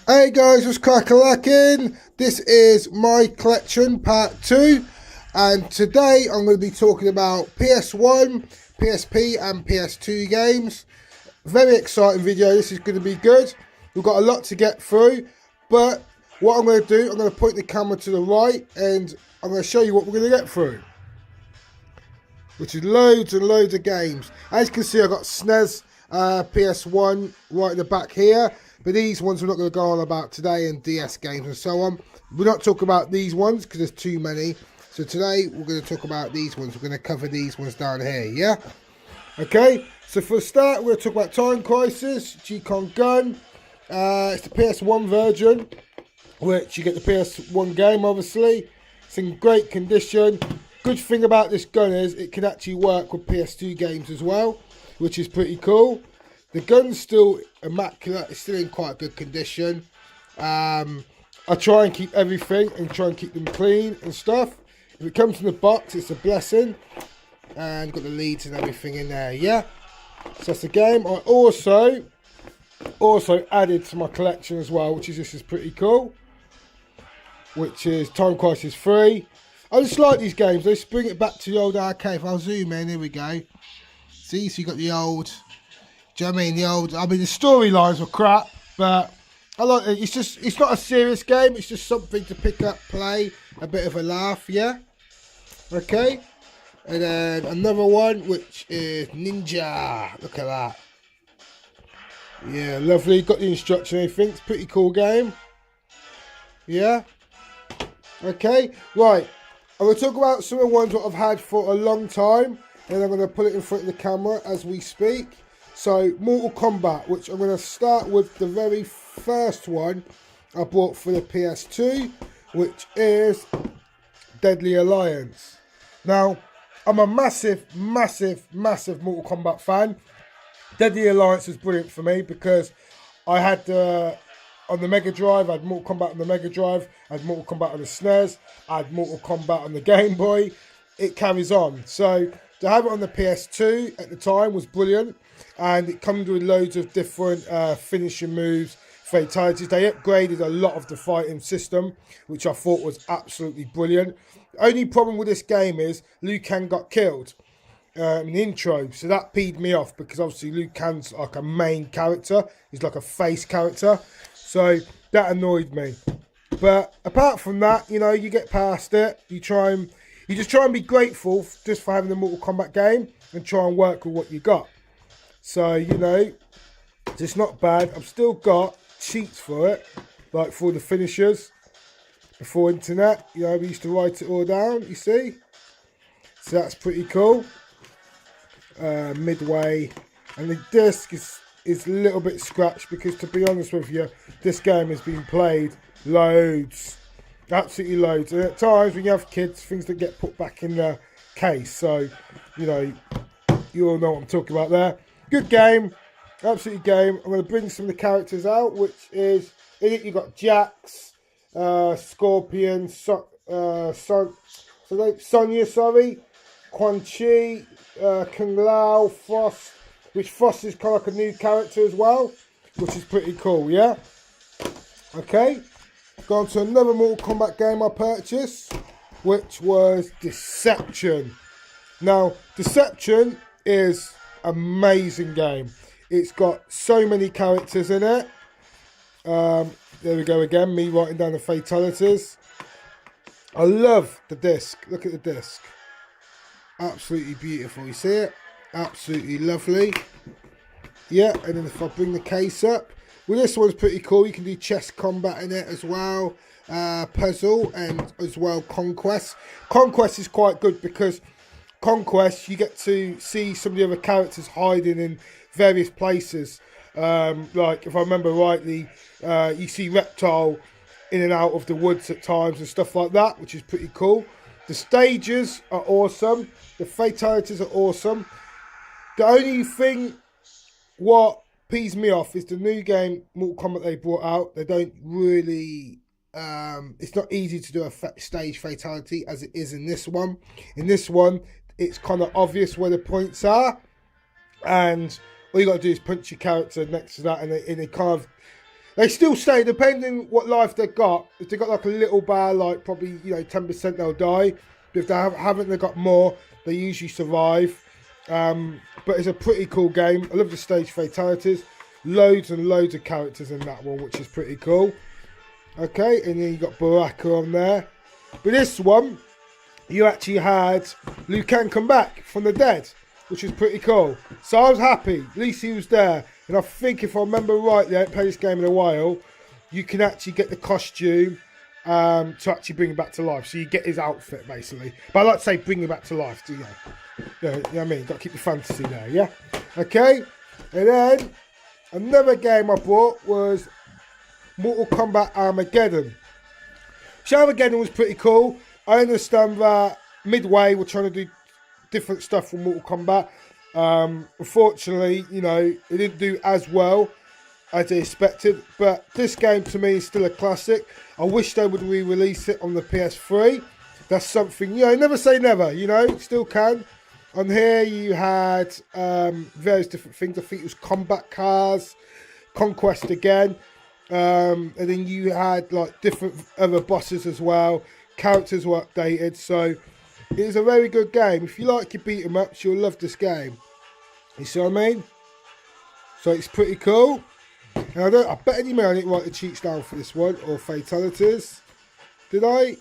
Hey guys, what's crack-a-lackin'? This is my collection part 2, and today I'm going to be talking about PS1, PSP and PS2 games. Very exciting video, this is going to be good. We've got a lot to get through, but what I'm going to do, I'm going to point the camera to the right and I'm going to show you what we're going to get through, which is loads and loads of games. As you can see, I've got SNES, PS1 right in the back here. But these ones we're not going to go on about today, and DS games and so on. We're not talking about these ones because there's too many. So today we're going to talk about these ones. We're going to cover these ones down here, yeah? Okay, so for a start, we're going to talk about Time Crisis, G-Con Gun. It's the PS1 version, which you get the PS1 game, obviously. It's in great condition. Good thing about this gun is it can actually work with PS2 games as well, which is pretty cool. The gun's still immaculate, it's still in quite good condition. I try and keep everything and try and keep them clean and stuff. If it comes in the box, it's a blessing. And got the leads and everything in there, yeah? So that's the game. I also added to my collection as well, which is, this is pretty cool. Which is Time Crisis 3. I just like these games, they just bring it back to the old arcade. If I'll zoom in, here we go. See, so you got the old... Do you know what I mean? The storylines were crap, but I like it. It's not a serious game. It's just something to pick up, play, a bit of a laugh, yeah? Okay. And then another one, which is Ninja. Look at that. Yeah, lovely. Got the instruction and everything. It's a pretty cool game. Yeah. Okay. Right. I'm going to talk about some of the ones that I've had for a long time. And I'm going to put it in front of the camera as we speak. So, Mortal Kombat, which I'm going to start with the very first one I bought for the PS2, which is Deadly Alliance. Now, I'm a massive Mortal Kombat fan. Deadly Alliance was brilliant for me because I had on the Mega Drive, I had Mortal Kombat on the Mega Drive, I had Mortal Kombat on the SNES, I had Mortal Kombat on the Game Boy. It carries on. So, to have it on the PS2 at the time was brilliant. And it comes with loads of different finishing moves, fatalities. They upgraded a lot of the fighting system, which I thought was absolutely brilliant. The only problem with this game is Liu Kang got killed in the intro. So that peed me off because obviously Liu Kang's like a main character. He's like a face character. So that annoyed me. But apart from that, you know, you get past it. You just try and be grateful just for having the Mortal Kombat game and try and work with what you got. So, you know, it's not bad. I've still got cheats for it, like for the finishers, before internet. You know, we used to write it all down, you see. So that's pretty cool. Midway. And the disc is a little bit scratched because, to be honest with you, this game has been played loads. Absolutely loads. And at times when you have kids, things that get put back in the case. So, you know, you all know what I'm talking about there. Good game, absolutely game. I'm going to bring some of the characters out, which is, in it you've got Jax, Scorpion, Sonya, Quan Chi, Kung Lao, Frost, which Frost is kind of like a new character as well, which is pretty cool, yeah? Okay, go on to another Mortal Kombat game I purchased, which was Deception. Now, Deception is amazing game. It's got so many characters in it. There we go again, me writing down the fatalities. I love the disc. Look at the disc. Absolutely beautiful. You see it? Absolutely lovely. Yeah, and then if I bring the case up, well, this one's pretty cool. You can do chess combat in it as well, puzzle, and as well Conquest. Conquest is quite good because Conquest, you get to see some of the other characters hiding in various places. Like, if I remember rightly, you see Reptile in and out of the woods at times and stuff like that, which is pretty cool. The stages are awesome. The fatalities are awesome. The only thing what pees me off is the new game Mortal Kombat they brought out. They don't really... it's not easy to do a stage fatality as it is in this one. In this one, it's kind of obvious where the points are, and all you got to do is punch your character next to that, and it kind of They still stay, depending what life they've got. If they've got like a little bar, like probably, 10% they'll die. But if they haven't, they've got more, they usually survive. But it's a pretty cool game. I love the stage fatalities. Loads and loads of characters in that one, which is pretty cool. Okay, and then you got Baraka on there. But this one, you actually had Liu Kang come back from the dead, which was pretty cool. So I was happy. At least he was there. And I think if I remember rightly, I haven't played this game in a while, you can actually get the costume to actually bring him back to life. So you get his outfit, basically. But I like to say bring him back to life, do you know? You know what I mean? Got to keep the fantasy there, yeah? Okay. And then another game I bought was Mortal Kombat Armageddon. So Armageddon was pretty cool. I understand that Midway were trying to do different stuff from Mortal Kombat. Unfortunately, it didn't do as well as they expected. But this game to me is still a classic. I wish they would re-release it on the PS3. That's something, never say never, still can. On here you had various different things. I think it was combat cars, Conquest again. And then you had like different other bosses as well. Characters were updated, so it is a very good game. If you like your beat 'em ups, you'll love this game. You see what I mean? So it's pretty cool. And I bet any man I didn't write the cheats down for this one or fatalities. Did I?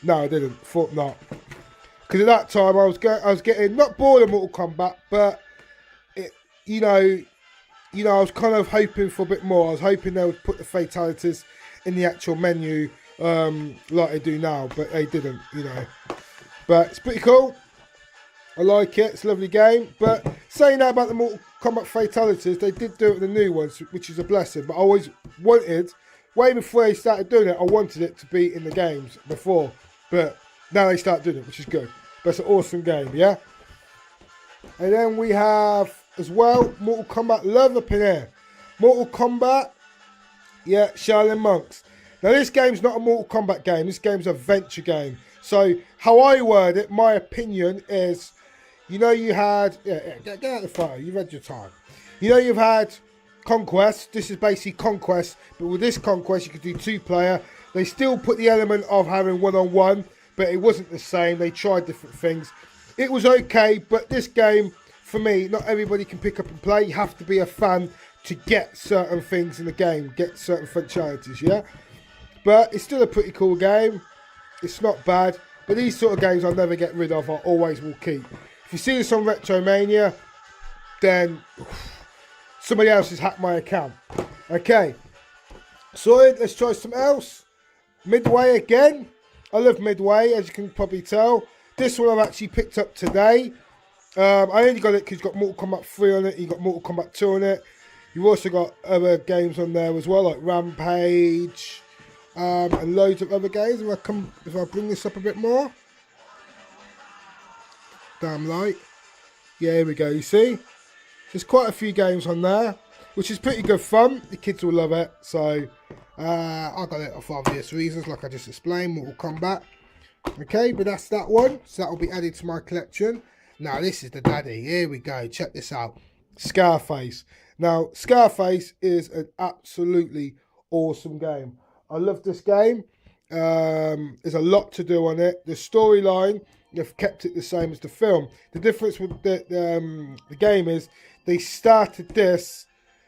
No, I didn't. Thought not. Because at that time I was getting not bored of Mortal Kombat, but I was kind of hoping for a bit more. I was hoping they would put the fatalities in the actual menu like they do now, but they didn't, But it's pretty cool. I like it. It's a lovely game. But saying that about the Mortal Kombat fatalities, they did do it with the new ones, which is a blessing. But I always wanted, way before they started doing it, I wanted it to be in the games before. But now they start doing it, which is good. But it's an awesome game, yeah? And then we have, as well, Mortal Kombat Love up in here. Mortal Kombat, yeah, Shaolin Monks. Now, this game's not a Mortal Kombat game. This game's an adventure game. So, how I word it, my opinion is, you had, get out of the photo. You've had your time. You've had Conquest. This is basically Conquest. But with this Conquest, you could do 2-player. They still put the element of having one-on-one, but it wasn't the same. They tried different things. It was okay, but this game, for me, not everybody can pick up and play. You have to be a fan to get certain things in the game, get certain functionalities, yeah? But it's still a pretty cool game. It's not bad. But these sort of games I'll never get rid of. I always will keep. If you see this on Retromania, then somebody else has hacked my account. Okay. So let's try something else. Midway again. I love Midway, as you can probably tell. This one I've actually picked up today. I only got it because you've got Mortal Kombat 3 on it. You've got Mortal Kombat 2 on it. You've also got other games on there as well, like Rampage. And loads of other games. If I bring this up a bit more. Damn light. Yeah, here we go, you see? There's quite a few games on there, which is pretty good fun. The kids will love it. So, I got it for obvious reasons, like I just explained, Mortal Kombat. Okay, but that's that one. So that will be added to my collection. Now, this is the daddy. Here we go. Check this out. Scarface. Now, Scarface is an absolutely awesome game. I love this game. There's a lot to do on it. The storyline, they've kept it the same as the film. The difference with the game is they started this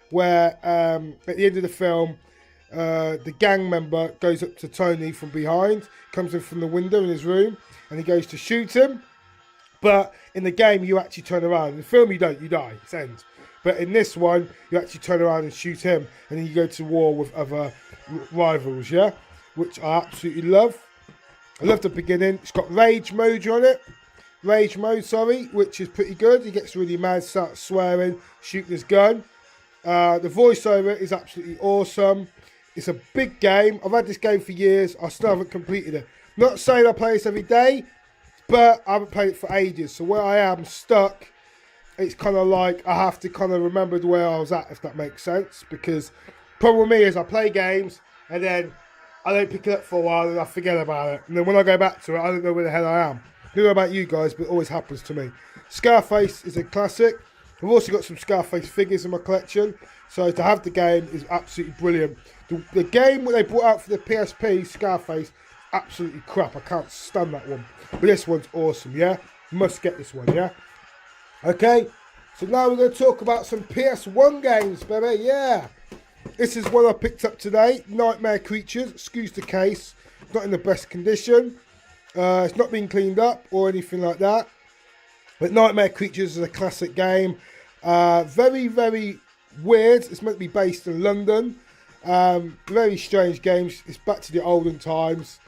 where at the end of the film, the gang member goes up to Tony from behind, comes in from the window in his room, and he goes to shoot him. But in the game, you actually turn around. In the film, you don't. You die. It's end. But in this one, you actually turn around and shoot him, and then you go to war with other rivals, yeah? Which I absolutely love. I love the beginning. It's got rage mode on it. Rage mode, sorry, which is pretty good. He gets really mad, starts swearing, shooting his gun. The voiceover is absolutely awesome. It's a big game. I've had this game for years. I still haven't completed it. Not saying I play this every day, but I haven't played it for ages. So where I am stuck, it's kind of like I have to kind of remember where I was at, if that makes sense. Because problem is I play games and then I don't pick it up for a while and I forget about it. And then when I go back to it, I don't know where the hell I am. I don't know about you guys, but it always happens to me. Scarface is a classic. I've also got some Scarface figures in my collection, so to have the game is absolutely brilliant. The game that they brought out for the PSP, Scarface, absolutely crap. I can't stand that one. But this one's awesome, yeah? Must get this one, yeah? Okay, so now we're going to talk about some PS1 games, baby, yeah. This is one I picked up today, Nightmare Creatures. Excuse the case, not in the best condition. It's not been cleaned up or anything like that. But Nightmare Creatures is a classic game. Very, very weird. It's meant to be based in London. Very strange games. It's back to the olden times.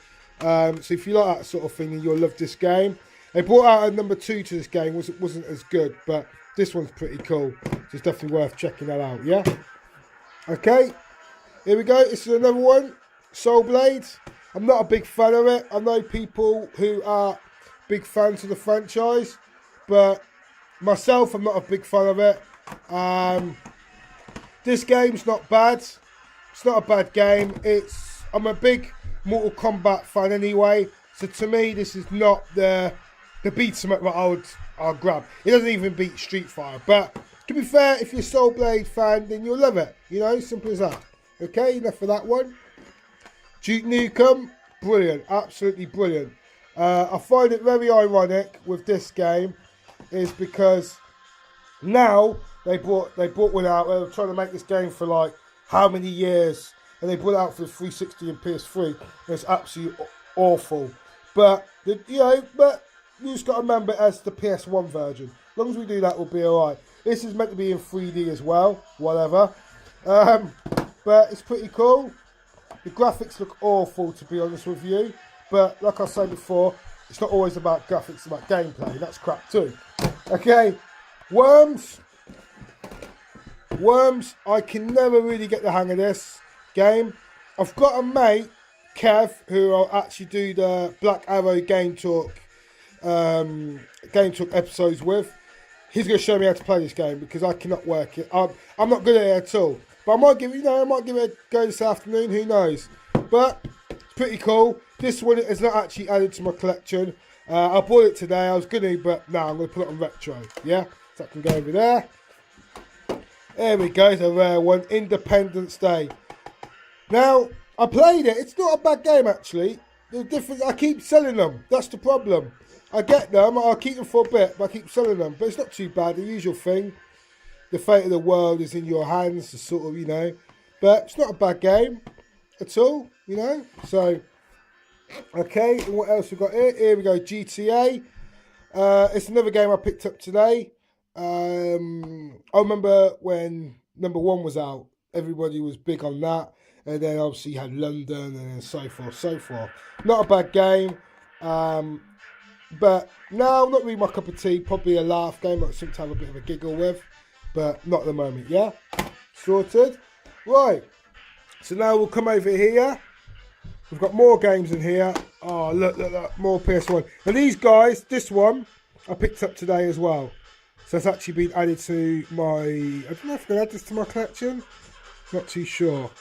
So if you like that sort of thing, then you'll love this game. They brought out a number 2 to this game. Wasn't as good, but this one's pretty cool. So it's definitely worth checking that out, yeah? Okay, here we go. This is another one. Soul Blade. I'm not a big fan of it. I know people who are big fans of the franchise, but myself, I'm not a big fan of it. This game's not bad. It's not a bad game. I'm a big Mortal Kombat fan anyway, so to me, this is not the beat 'em up that I'll grab. It doesn't even beat Street Fighter, but to be fair, if you're a Soul Blade fan, then you'll love it. You know, simple as that. Okay, enough of that one. Duke Nukem, brilliant, absolutely brilliant. I find it very ironic with this game, is because now they brought one out. They were trying to make this game for like how many years, and they brought it out for the 360 and PS3. And it's absolutely awful. But you just got to remember it as the PS1 version. As long as we do that, we'll be alright. This is meant to be in 3D as well, whatever. But it's pretty cool. The graphics look awful, to be honest with you. But like I said before, it's not always about graphics, it's about gameplay. That's crap too. Okay, Worms. I can never really get the hang of this game. I've got a mate, Kev, who I'll actually do the Black Arrow Game Talk episodes with. He's going to show me how to play this game because I cannot work it. I'm not good at it at all. But I might give it a go this afternoon. Who knows? But it's pretty cool. This one is not actually added to my collection. I bought it today. I was going to, but now I'm going to put it on retro. Yeah, so I can go over there. There we go. It's a rare one. Independence Day. Now I played it. It's not a bad game actually. The difference, I keep selling them. That's the problem. I get them, I'll keep them for a bit, but I keep selling them. But it's not too bad, the usual thing. The fate of the world is in your hands, sort of, you know. But it's not a bad game at all, you know. So, okay, and what else we got here? Here we go, GTA. It's another game I picked up today. I remember when number 1 was out, everybody was big on that. And then obviously you had London and so forth, so forth. Not a bad game. But no, not really my cup of tea. Probably a laugh game, like something to have a bit of a giggle with. But not at the moment, yeah? Sorted. Right. So now we'll come over here. We've got more games in here. Oh, look, more PS1. And these guys, this one, I picked up today as well. So it's actually been added to my... I don't know if I'm going to add this to my collection. Not too sure.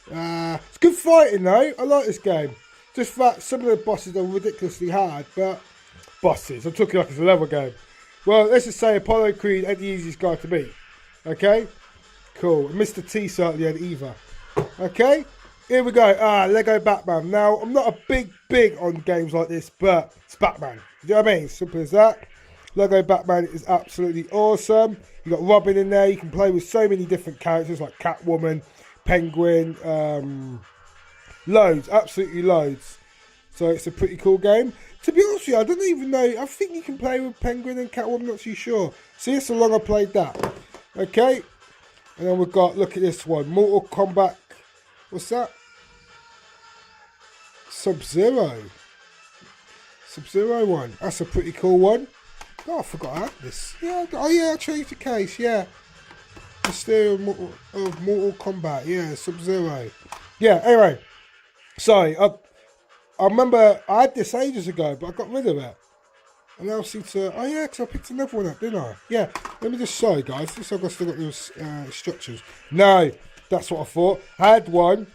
It's good fighting though. I like this game. Just that some of the bosses are ridiculously hard, but... Bosses. I'm talking like it's a level game. Well, let's just say Apollo Creed ain't the easiest guy to beat. Okay? Cool. Mr. T certainly ain't either. Okay? Here we go. Lego Batman. Now, I'm not a big on games like this, but it's Batman. You know what I mean? Simple as that. Lego Batman is absolutely awesome. You got Robin in there. You can play with so many different characters like Catwoman, Penguin, loads. Absolutely loads. So it's a pretty cool game. To be honest with you, I don't even know. I think you can play with Penguin and Catwoman. I'm not too sure. See, it's so long I played that. Okay. And then we've got, look at this one. Mortal Kombat. What's that? Sub-Zero. Sub-Zero one. That's a pretty cool one. Oh, I forgot I had this. Yeah. Oh, yeah, I changed the case. Yeah. The stereo of Mortal Kombat. Yeah, Sub-Zero. Yeah, anyway. Sorry. I remember I had this ages ago, but I got rid of it. And now I seem to... Oh, yeah, because I picked another one up, didn't I? Yeah. Let me just show you, guys. Looks like I've still got those instructions. No, that's what I thought. I had one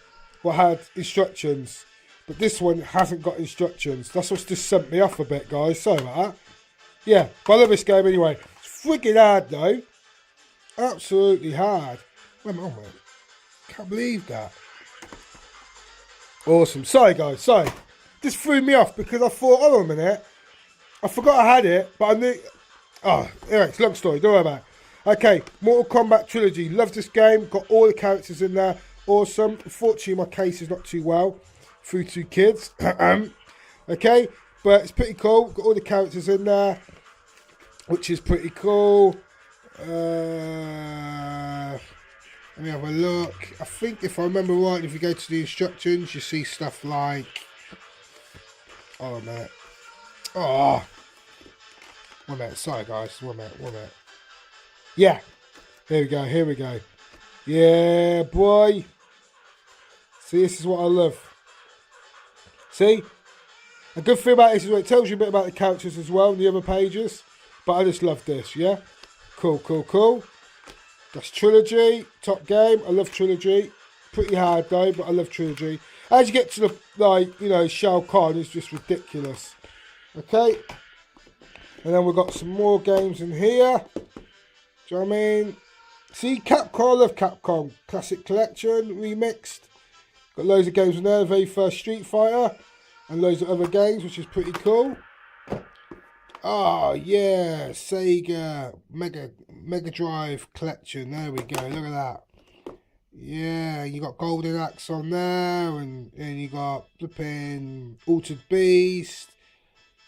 that had instructions, but this one hasn't got instructions. That's what's just sent me off a bit, guys. Sorry about that. Yeah, but I love this game anyway. It's friggin' hard, though. Absolutely hard. Wait a minute, oh, man. Can't believe that. Awesome. Sorry, guys. Sorry. Just threw me off because I thought, hold on a minute. I forgot I had it, but I knew... Oh, anyway, it's a long story. Don't worry about it. Okay, Mortal Kombat Trilogy. Love this game. Got all the characters in there. Awesome. Unfortunately, my case is not too well. Through 2 kids. Okay, but it's pretty cool. Got all the characters in there, which is pretty cool. Let me have a look. I think if I remember right, if you go to the instructions, you see stuff like... Oh, man. Oh. 1 minute. Sorry, guys. 1 minute. 1 minute. Yeah. Here we go. Here we go. Yeah, boy. See, this is what I love. See? A good thing about this is it tells you a bit about the characters as well in the other pages. But I just love this, yeah? Cool, cool, cool. That's Trilogy. Top game. I love Trilogy. Pretty hard though, but I love Trilogy. As you get to the, like, you know, Shao Kahn, it's just ridiculous. Okay. And then we've got some more games in here. Do you know what I mean? See, Capcom, I love Capcom. Classic Collection, remixed. Got loads of games in there. The very first Street Fighter. And loads of other games, which is pretty cool. Oh, yeah. Sega Mega Drive Collection. There we go. Look at that. Yeah, you got Golden Axe on there. And you got flipping Altered Beast.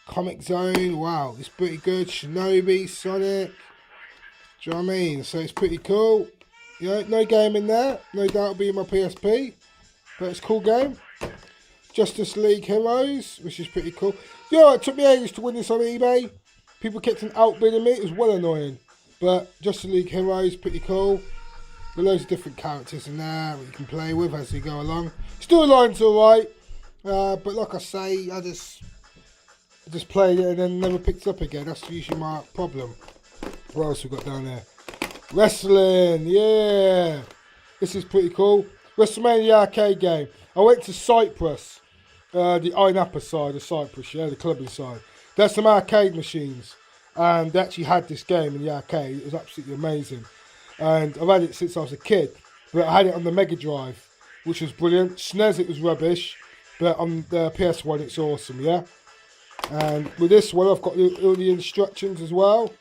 Comic Zone. Wow, it's pretty good. Shinobi, Sonic. Do you know what I mean? So it's pretty cool. You know, no game in there. No doubt it'll be in my PSP. But it's a cool game. Justice League Heroes, which is pretty cool. Yeah, it took me ages to win this on eBay. People kept on outbidding me. It was well annoying. But Justice League Heroes, pretty cool. With loads of different characters in there that you can play with as you go along. Storyline's alright. But like I say, I just played it and then never picked it up again. That's usually my problem. What else we got down there? Wrestling, yeah. This is pretty cool. WrestleMania arcade game. I went to Cyprus, the INAPA side of Cyprus, yeah, the clubbing side. There's some arcade machines, and they actually had this game in the arcade. It was absolutely amazing. And I've had it since I was a kid, but I had it on the Mega Drive, which was brilliant. SNES, it was rubbish, but on the PS1, it's awesome, yeah. And with this one, I've got all the instructions as well.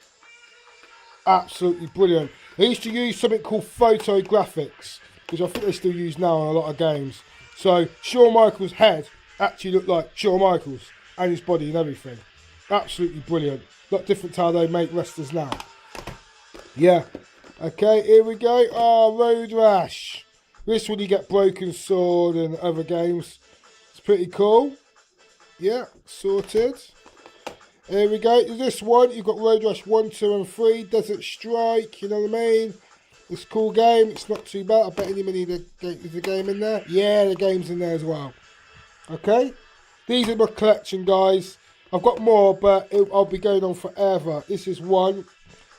Absolutely brilliant. They used to use something called photographics, which I think they still use now on a lot of games. So Shawn Michaels' head actually looked like Shawn Michaels and his body and everything. Absolutely brilliant. A lot different to how they make wrestlers now. Yeah. Okay, here we go. Oh, Road Rash. This one you get Broken Sword and other games. It's pretty cool. Yeah, sorted. Here we go. This one, you've got Road Rash 1, 2 and 3. Desert Strike, you know what I mean? It's a cool game. It's not too bad. I bet any money is the game in there. Yeah, the game's in there as well. Okay. These are my collection, guys. I've got more, but I'll be going on forever. This is one.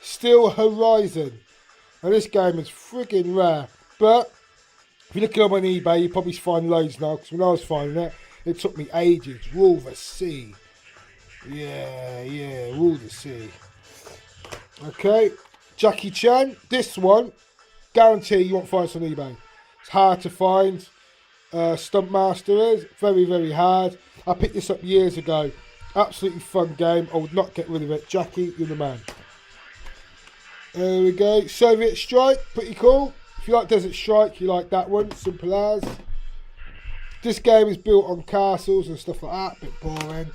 Steel Horizon. Now, this game is friggin' rare. But if you look it up on eBay, you probably find loads now. Because when I was finding it, it took me ages. Rule the Sea. Yeah, Rule the Sea. Okay. Jackie Chan. This one, guarantee you won't find this on eBay. It's hard to find. Stuntmaster is very, very hard. I picked this up years ago. Absolutely fun game. I would not get rid of it. Jackie, you're the man. There we go. Soviet Strike, pretty cool. If you like Desert Strike, you like that one. Simple as. This game is built on castles and stuff like that. Bit boring.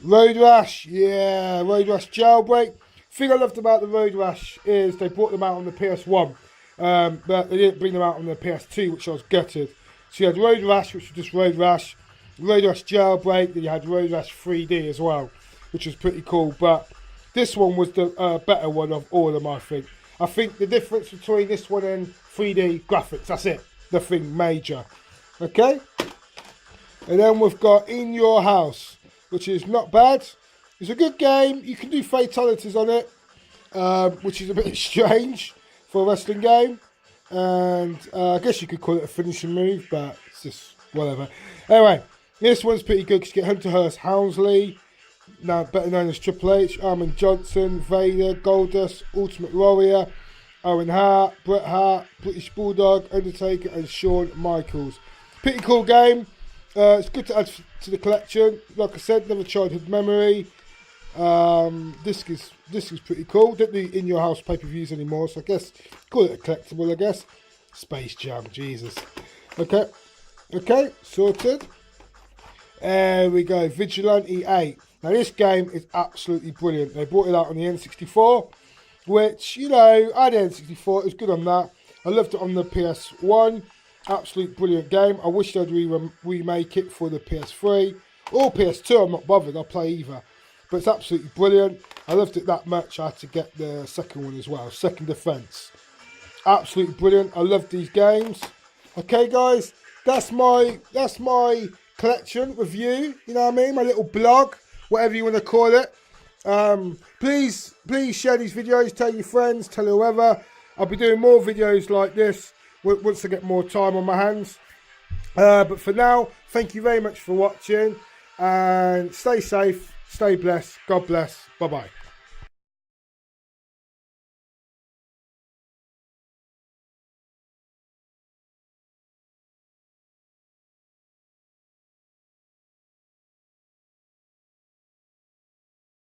Road Rash, yeah, Road Rash Jailbreak. Thing I loved about the Road Rash is they brought them out on the PS1, but they didn't bring them out on the PS2, which I was gutted. So you had Road Rash, which was just Road Rash Jailbreak, then you had Road Rash 3D as well, which was pretty cool. But this one was the better one of all of them, I think. I think the difference between this one and 3D graphics, that's it. Nothing major. Okay? And then we've got In Your House, which is not bad. It's a good game. You can do fatalities on it, which is a bit strange for a wrestling game. And I guess you could call it a finishing move, but it's just whatever. Anyway, this one's pretty good because you get Hunter Hearst Helmsley. now better known as Triple H, Armin Johnson, Vader, Goldust, Ultimate Warrior, Owen Hart, Bret Hart, British Bulldog, Undertaker and Shawn Michaels. Pretty cool game. It's good to add to the collection. Like I said, another childhood memory. Disc is pretty cool. Don't do in your house pay-per-views anymore, so I guess call it a collectible, I guess. Space Jam, Jesus. Okay, sorted. There we go, Vigilante 8. Now this game is absolutely brilliant. They brought it out on the N64, which, you know, I had N64, it was good on that. I loved it on the PS1. Absolute brilliant game. I wish they'd remake it for the PS3 or PS2. I'm not bothered, I'll play either. But it's absolutely brilliant. I loved it that much. I had to get the second one as well, Second Defense. Absolutely brilliant. I love these games. Okay, guys, that's my collection review. You know what I mean? My little blog, whatever you want to call it. Please share these videos. Tell your friends. Tell whoever. I'll be doing more videos like this once I get more time on my hands. But for now, thank you very much for watching. And stay safe. Stay blessed. God bless. Bye-bye.